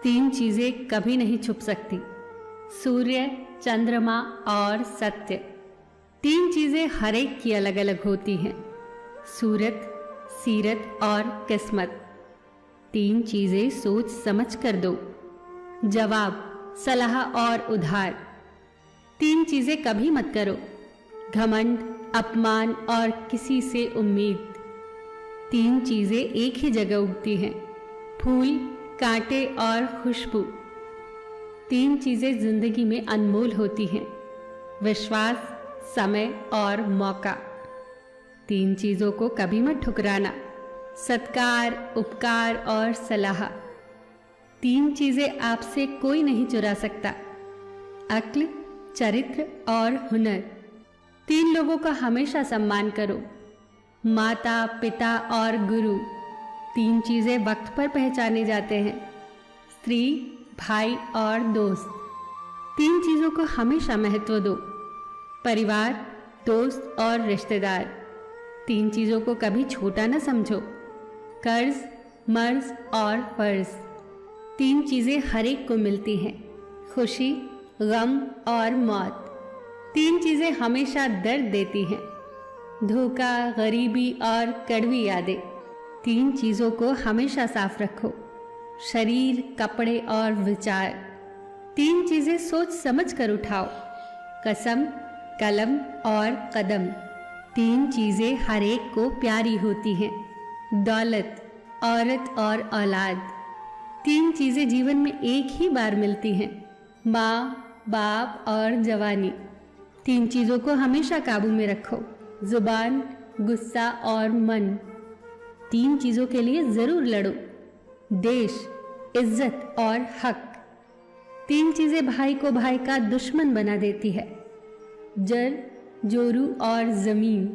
तीन चीजें कभी नहीं छुप सकती, सूर्य, चंद्रमा और सत्य। तीन चीजें हर एक की अलग अलग होती हैं, सूरत, सीरत और किस्मत। तीन चीजें सोच समझ कर दो, जवाब, सलाह और उधार। तीन चीजें कभी मत करो, घमंड, अपमान और किसी से उम्मीद। तीन चीजें एक ही जगह उगती हैं, फूल, कांटे और खुशबू। तीन चीजें जिंदगी में अनमोल होती हैं, विश्वास, समय और मौका। तीन चीजों को कभी मत ठुकराना, सत्कार, उपकार और सलाह। तीन चीजें आपसे कोई नहीं चुरा सकता, अक्ल, चरित्र और हुनर। तीन लोगों का हमेशा सम्मान करो, माता, पिता और गुरु। तीन चीजें वक्त पर पहचाने जाते हैं, स्त्री, भाई और दोस्त। तीन चीजों को हमेशा महत्व दो, परिवार, दोस्त और रिश्तेदार। तीन चीजों को कभी छोटा न समझो, कर्ज, मर्ज और फर्ज। तीन चीजें हर एक को मिलती हैं, खुशी, गम और मौत। तीन चीजें हमेशा दर्द देती हैं, धोखा, गरीबी और कड़वी यादें। तीन चीजों को हमेशा साफ रखो, शरीर, कपड़े और विचार। तीन चीजें सोच समझ कर उठाओ, कसम, कलम और कदम। तीन चीजें हर एक को प्यारी होती हैं, दौलत, औरत और औलाद। तीन चीजें जीवन में एक ही बार मिलती हैं, माँ, बाप और जवानी। तीन चीजों को हमेशा काबू में रखो, जुबान, गुस्सा और मन। तीन चीजों के लिए जरूर लड़ो, देश, इज्जत और हक। तीन चीजें भाई को भाई का दुश्मन बना देती है, जड़, जोरू और जमीन।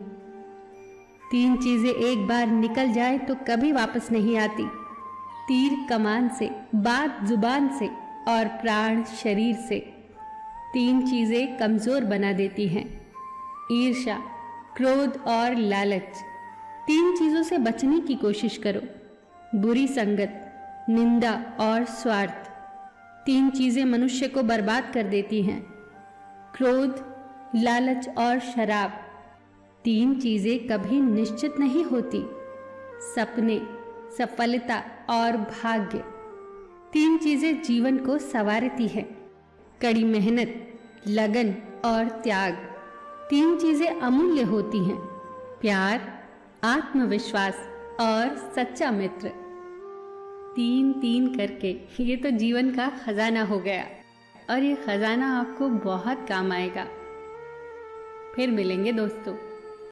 तीन चीजें एक बार निकल जाए तो कभी वापस नहीं आती, तीर कमान से, बात जुबान से और प्राण शरीर से। तीन चीजें कमजोर बना देती हैं, ईर्ष्या, क्रोध और लालच। तीन चीजों से बचने की कोशिश करो, बुरी संगत, निंदा और स्वार्थ। तीन चीजें मनुष्य को बर्बाद कर देती हैं, क्रोध, लालच और शराब। तीन चीजें कभी निश्चित नहीं होती, सपने, सफलता और भाग्य। तीन चीजें जीवन को संवारती है, कड़ी मेहनत, लगन और त्याग। तीन चीजें अमूल्य होती हैं, प्यार, आत्मविश्वास और सच्चा मित्र। तीन तीन करके ये तो जीवन का खजाना हो गया, और ये खजाना आपको बहुत काम आएगा। फिर मिलेंगे दोस्तों।